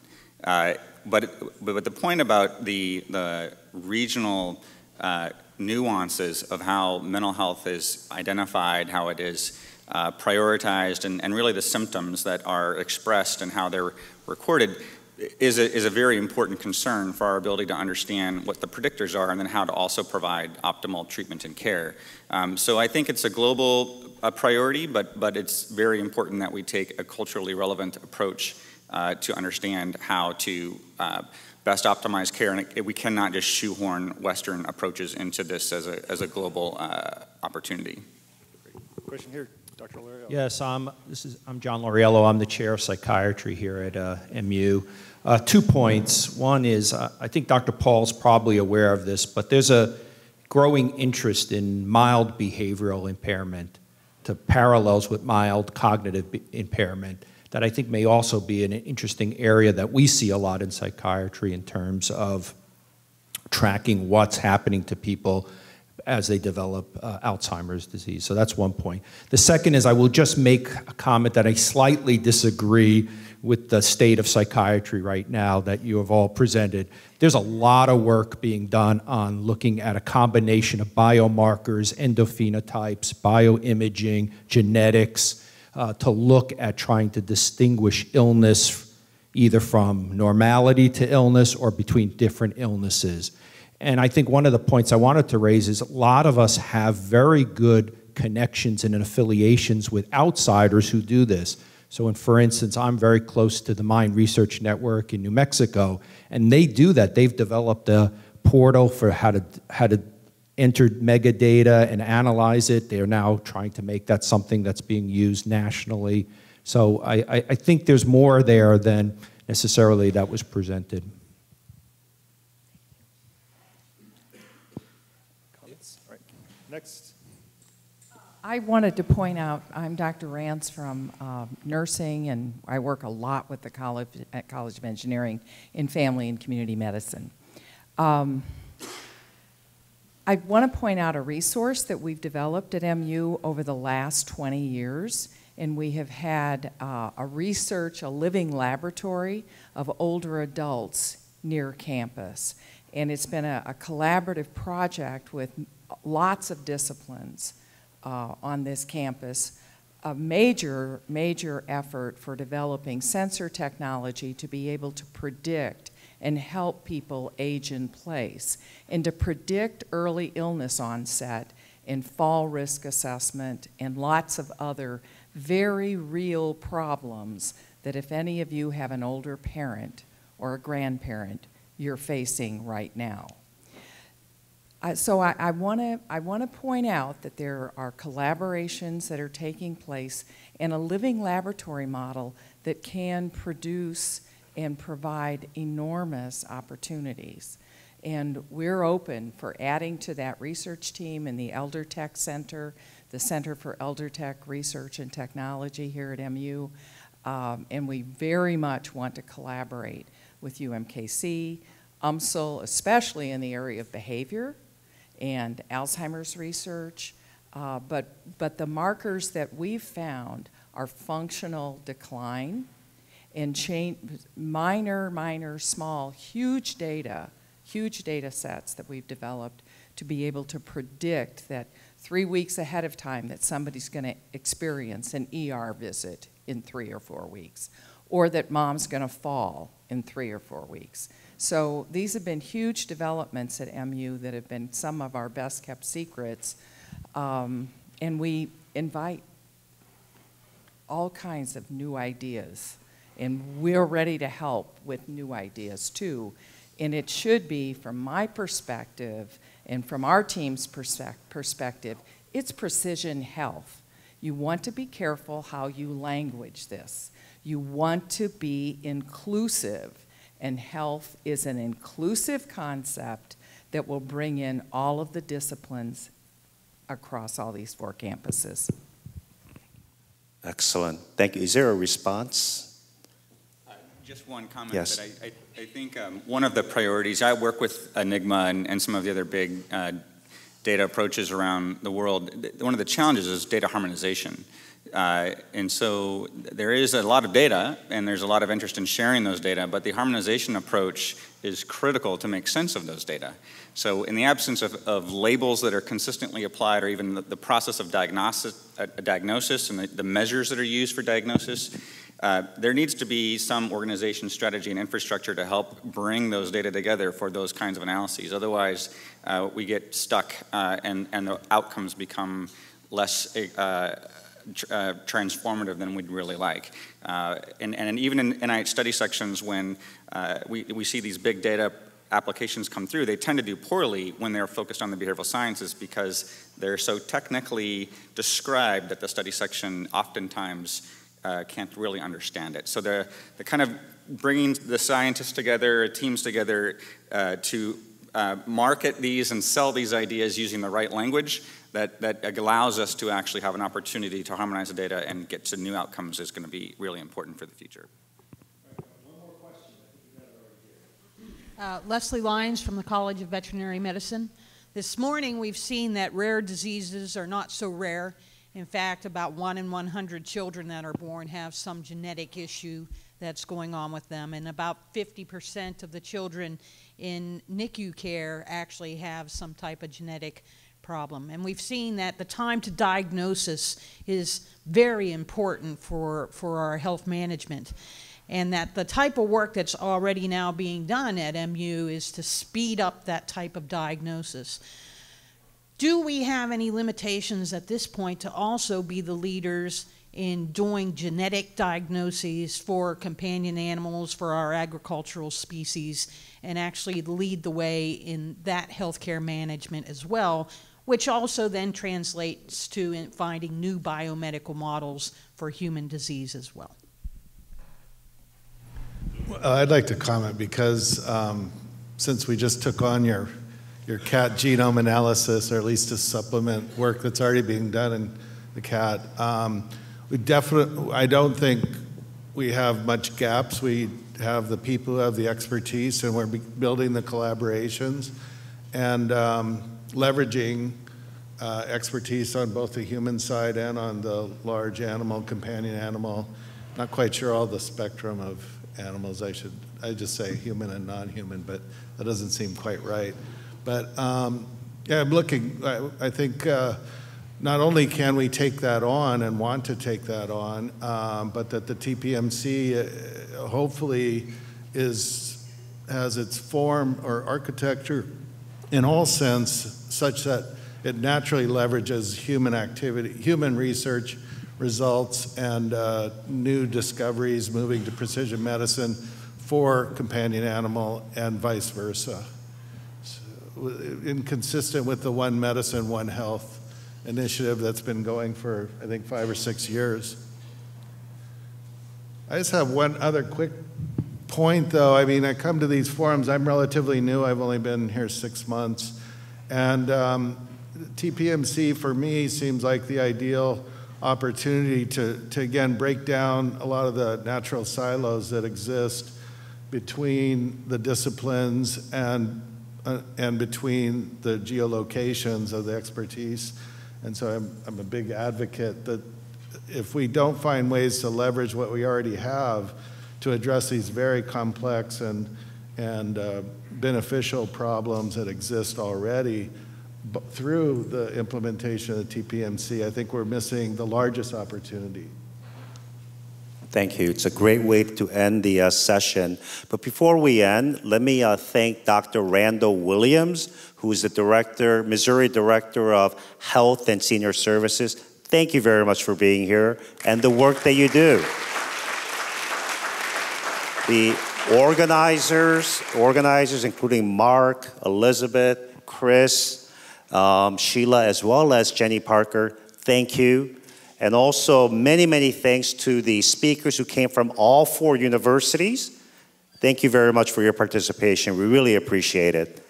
But the point about the regional nuances of how mental health is identified, how it is prioritized, and really the symptoms that are expressed and how they're recorded is a very important concern for our ability to understand what the predictors are and then how to also provide optimal treatment and care. So I think it's a global priority, but it's very important that we take a culturally relevant approach to understand how to best optimize care, and we cannot just shoehorn Western approaches into this as a global opportunity. Question here, Dr. Loriello. Yes, I'm John Loriello. I'm the chair of psychiatry here at MU. 2 points. One is, I think Dr. Paul's probably aware of this, but there's a growing interest in mild behavioral impairment to parallels with mild cognitive impairment that I think may also be an interesting area that we see a lot in psychiatry in terms of tracking what's happening to people as they develop Alzheimer's disease. So that's one point. The second is I will just make a comment that I slightly disagree with the state of psychiatry right now that you have all presented. There's a lot of work being done on looking at a combination of biomarkers, endophenotypes, bioimaging, genetics, to look at trying to distinguish illness either from normality to illness or between different illnesses. And I think one of the points I wanted to raise is a lot of us have very good connections and affiliations with outsiders who do this. So, for instance, I'm very close to the Mind Research Network in New Mexico, and they do that. They've developed a portal for how to enter metadata and analyze it. They are now trying to make that something that's being used nationally. So I think there's more there than necessarily that was presented. Comments? All right. Next. I wanted to point out, I'm Dr. Rance from nursing, and I work a lot with the College of Engineering in family and community medicine. I want to point out a resource that we've developed at MU over the last 20 years, and we have had a living laboratory of older adults near campus. And it's been a collaborative project with lots of disciplines on this campus, a major effort for developing sensor technology to be able to predict and help people age in place, and to predict early illness onset and fall risk assessment and lots of other very real problems that if any of you have an older parent or a grandparent, you're facing right now. So I want to point out that there are collaborations that are taking place and a living laboratory model that can produce and provide enormous opportunities. And we're open for adding to that research team in the Elder Tech Center, the Center for Elder Tech Research and Technology here at MU. And we very much want to collaborate with UMKC, UMSL, especially in the area of behavior and Alzheimer's research, but the markers that we've found are functional decline and minor, small, huge data sets that we've developed to be able to predict that 3 weeks ahead of time that somebody's going to experience an ER visit in 3 or 4 weeks, or that mom's going to fall in 3 or 4 weeks. So these have been huge developments at MU that have been some of our best kept secrets, and we invite all kinds of new ideas, and we're ready to help with new ideas too. And it should be, from my perspective and from our team's perspective, it's precision health. You want to be careful how you language this. You want to be inclusive, and health is an inclusive concept that will bring in all of the disciplines across all these 4 campuses. Excellent. Thank you. Is there a response? Just one comment. Yes. That I think one of the priorities, I work with Enigma and some of the other big data approaches around the world. One of the challenges is data harmonization. And so there is a lot of data, and there's a lot of interest in sharing those data, but the harmonization approach is critical to make sense of those data. So in the absence of labels that are consistently applied, or even the process of diagnosis and the measures that are used for diagnosis, there needs to be some organization, strategy, and infrastructure to help bring those data together for those kinds of analyses. Otherwise, we get stuck and the outcomes become less transformative than we'd really like. And even in NIH study sections, when we see these big data applications come through, they tend to do poorly when they're focused on the behavioral sciences because they're so technically described that the study section oftentimes can't really understand it. So the kind of bringing the scientists together, teams together to market these and sell these ideas using the right language that allows us to actually have an opportunity to harmonize the data and get to new outcomes is going to be really important for the future. Leslie Lyons from the College of Veterinary Medicine. This morning we've seen that rare diseases are not so rare. In fact, about 1 in 100 children that are born have some genetic issue that's going on with them, and about 50% of the children in NICU care actually have some type of genetic problem. And we've seen that the time to diagnosis is very important for our health management, and that the type of work that's already now being done at MU is to speed up that type of diagnosis. Do we have any limitations at this point to also be the leaders in doing genetic diagnoses for companion animals, for our agricultural species, and actually lead the way in that healthcare management as well, which also then translates to finding new biomedical models for human disease as well? I'd like to comment because since we just took on your cat genome analysis, or at least to supplement work that's already being done in the cat, I don't think we have much gaps. We have the people who have the expertise, and we're building the collaborations and leveraging expertise on both the human side and on the large animal, companion animal. Not quite sure all the spectrum of animals. I just say human and non-human, but that doesn't seem quite right. But yeah, I'm looking, I think not only can we take that on and want to take that on, but that the TPMC hopefully has its form or architecture in all sense such that it naturally leverages human activity, human research results, and new discoveries moving to precision medicine for companion animal and vice versa. So, inconsistent with the One Medicine, One Health initiative that's been going for, I think, 5 or 6 years. I just have one other quick point, though. I mean, I come to these forums, I'm relatively new, I've only been here 6 months, and TPMC for me seems like the ideal opportunity to again break down a lot of the natural silos that exist between the disciplines and between the geolocations of the expertise. And so I'm a big advocate that if we don't find ways to leverage what we already have to address these very complex and beneficial problems that exist already, through the implementation of the TPMC, I think we're missing the largest opportunity. Thank you. It's a great way to end the session. But before we end, let me thank Dr. Randall Williams, who is the director, Missouri Director of Health and Senior Services. Thank you very much for being here and the work that you do. The organizers including Mark, Elizabeth, Chris, Sheila, as well as Jenny Parker, thank you. And also many, many thanks to the speakers who came from all 4 universities. Thank you very much for your participation. We really appreciate it.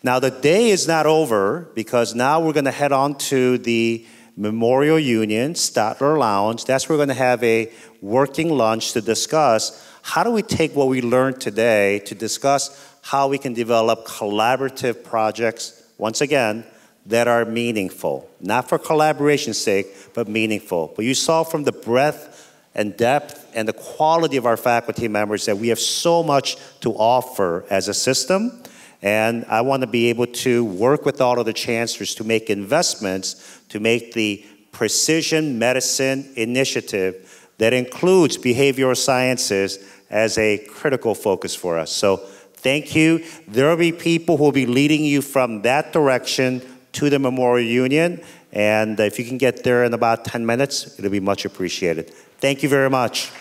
Now the day is not over because now we're going to head on to the Memorial Union, Statler Lounge. That's where we're going to have a working lunch to discuss how do we take what we learned today to discuss how we can develop collaborative projects, once again, that are meaningful. Not for collaboration's sake, but meaningful. But you saw from the breadth and depth and the quality of our faculty members that we have so much to offer as a system. And I want to be able to work with all of the chancellors to make investments to make the precision medicine initiative that includes behavioral sciences as a critical focus for us. So thank you. There will be people who will be leading you from that direction to the Memorial Union. And if you can get there in about 10 minutes, it'll be much appreciated. Thank you very much.